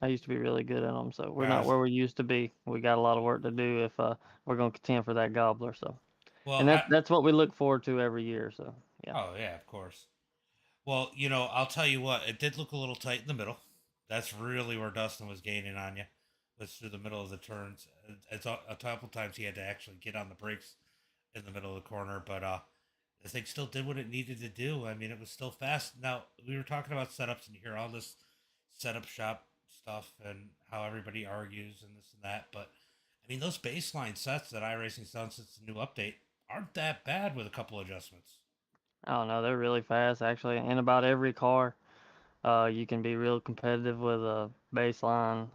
I used to be really good at them. So we're not Guys, where we used to be. We got a lot of work to do if we're gonna contend for that gobbler. So well, and that's what we look forward to every year. So yeah. oh yeah, of course. Well, I'll tell you what, it did look a little tight in the middle. That's really where Dustin was gaining on you, was through the middle of the turns. It's a couple times he had to actually get on the brakes in the middle of the corner, but the thing still did what it needed to do. I mean, it was still fast. Now, we were talking about setups, and you hear all this setup shop stuff and how everybody argues and this and that, but I mean, those baseline sets that iRacing's done since the new update aren't that bad with a couple adjustments. I don't know. They're really fast actually, and about every car. You can be real competitive with a baseline,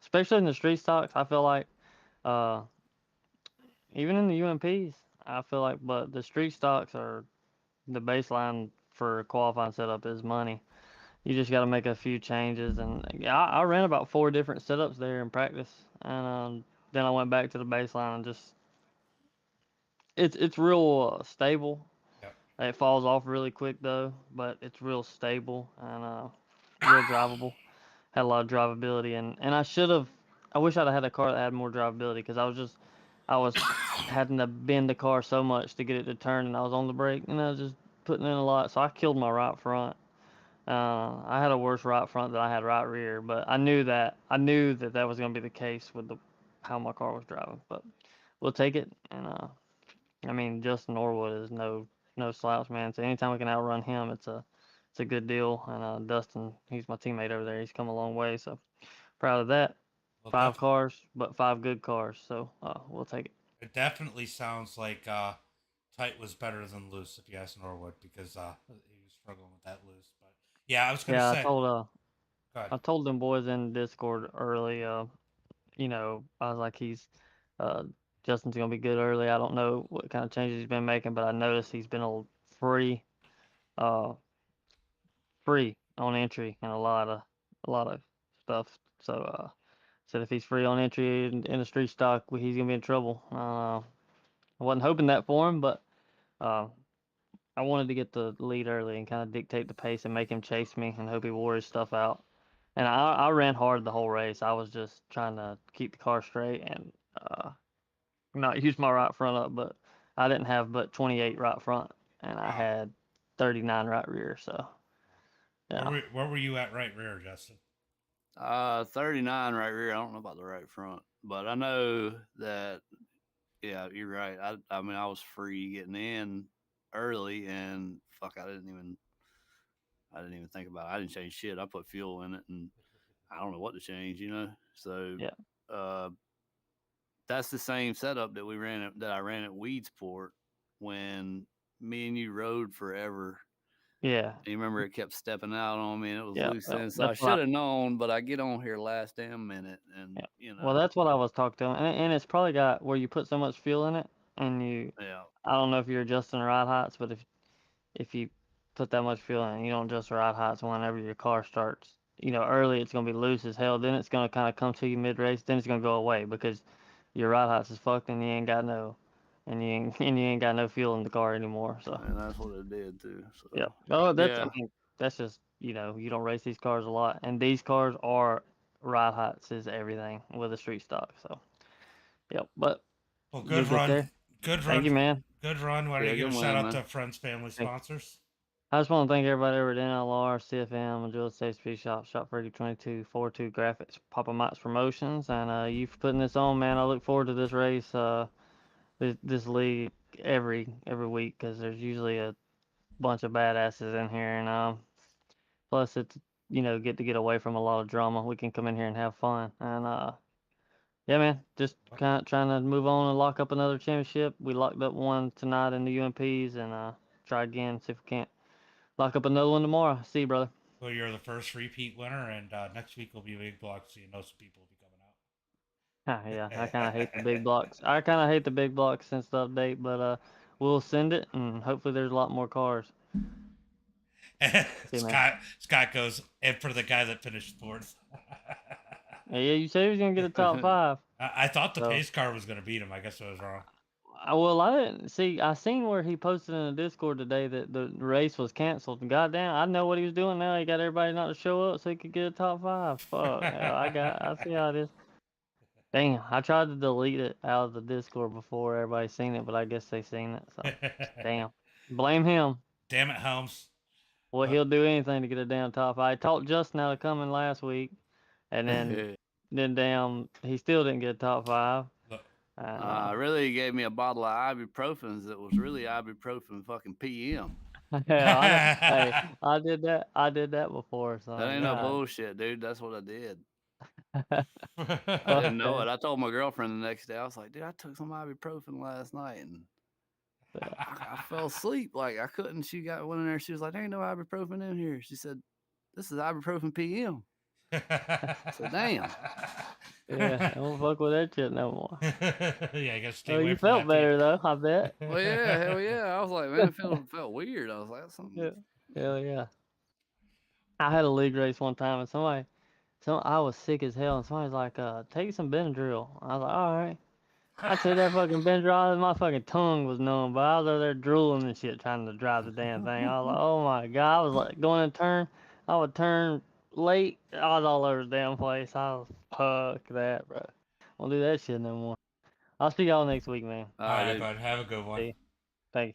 especially in the street stocks. I feel like, uh, even in the UMPs, I feel like, but the street stocks are the baseline for qualifying setup is money. You just got to make a few changes, and yeah, I ran about 4 different setups there in practice, and then I went back to the baseline and just it's real stable. Yep. It falls off really quick though, but it's real stable and real drivable. Had a lot of drivability, and I wish I'd have had a car that had more drivability because I was having to bend the car so much to get it to turn, and I was on the brake, and I was just putting in a lot, so I killed my right front. I had a worse right front than I had right rear, but I knew that that was going to be the case with the how my car was driving. But we'll take it, and I mean Justin Norwood is no slouch, man. So anytime we can outrun him, it's a good deal. And Dustin, he's my teammate over there. He's come a long way, so proud of that. Well, 5 cars, but 5 good cars. So we'll take it. it definitely sounds like tight was better than loose, if you ask Norwood, because he was struggling with that loose. But yeah, I was gonna Yeah, say. Go ahead. I told them boys in Discord early. I was like, uh, Justin's gonna be good early. I don't know what kind of changes he's been making, but I noticed he's been a free, uh, free on entry and a lot of stuff. So said if he's free on entry in the street stock, he's gonna be in trouble. I wasn't hoping that for him, but uh, I wanted to get the lead early and kind of dictate the pace and make him chase me and hope he wore his stuff out. And I ran hard the whole race. I was just trying to keep the car straight and not use my right front up, but I didn't have but 28 right front, and I Wow. had 39 right rear. So yeah, Where were you at right rear, Justin? 39 right rear. I don't know about the right front, but I know that. Yeah, you're right. I mean, I was free getting in early, and fuck, I didn't even think about it. I didn't change shit. I put fuel in it, and I don't know what to change. So, yeah, uh, that's the same setup that I ran at Weedsport when me and you rode forever. yeah, You remember it kept stepping out on me, and it was yeah. loose then. So I That's what should have known, but I get on here last damn minute, and yeah. Well, that's what I was talking to him, and it's probably got where you put so much fuel in it, and yeah. I don't know if you're adjusting ride heights, but if you put that much fuel in, you don't adjust ride heights whenever your car starts. Early it's gonna be loose as hell. Then it's gonna kind of come to you mid race. Then it's gonna go away because your ride heights is fucked and and you ain't got no fuel in the car anymore. So And that's what it did too. yeah. So Oh, yeah, that's just you don't race these cars a lot, and these cars are ride heights is everything with a street stock. So yep. But Well, you'll good get run. there. Good Thank you, run. man. Good run. Why don't Yeah, you give a good shout win, out man. to friends, family, Thank- sponsors? I just want to thank everybody over at NLR, CFM, and Jewel State Speed Shop, Shop 32, 42 Graphics, Papa Mike's Promotions, and you for putting this on, man. I look forward to this race, this league every week because there's usually a bunch of badasses in here, and plus it's get away from a lot of drama. We can come in here and have fun, and yeah, man, just kind of trying to move on and lock up another championship. We locked up one tonight in the UMPs, and try again, see if we can't lock up another one tomorrow. See you, brother. Well, you're the first repeat winner, and next week will be a big block, so you know some people will be coming out. Yeah, I kind of hate the big blocks. I kind of hate the big blocks since the update, but we'll send it, and hopefully there's a lot more cars. See, man. Scott goes, and for the guy that finished fourth. Yeah, you said he was gonna get a top 5. I thought the So- pace car was going to beat him. I guess I was wrong. Well, I didn't see. I seen where he posted in the Discord today that the race was canceled. Goddamn, I know what he was doing now. He got everybody not to show up so he could get a top 5. Fuck, hell, I see how it is. Damn, I tried to delete it out of the Discord before everybody seen it, but I guess they seen it. So, damn, blame him. Damn it, Holmes. Well, he'll do anything to get a damn top 5. I talked Justin out of coming last week, and then damn, he still didn't get a top 5. Look, Really, he gave me a bottle of ibuprofens that was really ibuprofen fucking PM. Hey, I did that. I did that before. So That ain't no God. bullshit, dude. That's what I did. Fuck I didn't know that. it. I told my girlfriend the next day. I was like, dude, I took some ibuprofen last night and I fell asleep. Like I couldn't. She got one in there. She was like, there ain't no ibuprofen in here. She said, this is ibuprofen PM. So damn. Yeah, I don't fuck with that shit no more. Yeah, I gotta stay Oh, away you from felt that, better though, I bet. Well, yeah, hell yeah. I was like, man, it felt weird. I was like, that's something. Yeah. Hell yeah. I had a league race one time, and I was sick as hell, and somebody's like, take some Benadryl. I was like, all right. I took that fucking Benadryl, and my fucking tongue was numb, but I was over there drooling and shit trying to drive the damn thing. I was like, oh my God. I was like going to turn. I would turn late. I was all over the damn place. I was, fuck that, bro. Won't do that shit no more. I'll see y'all next week, man. All right, dude. bud. Have a good one. See you. Thank you.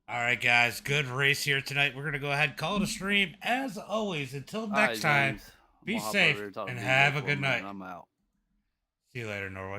All right, guys. Good race here tonight. We're going to go ahead and call it a stream. As always, until All next right, time, James. I'm be gonna hop safe over here and talk to and DJ have a for good minute, night. and I'm out. See you later, Norwood.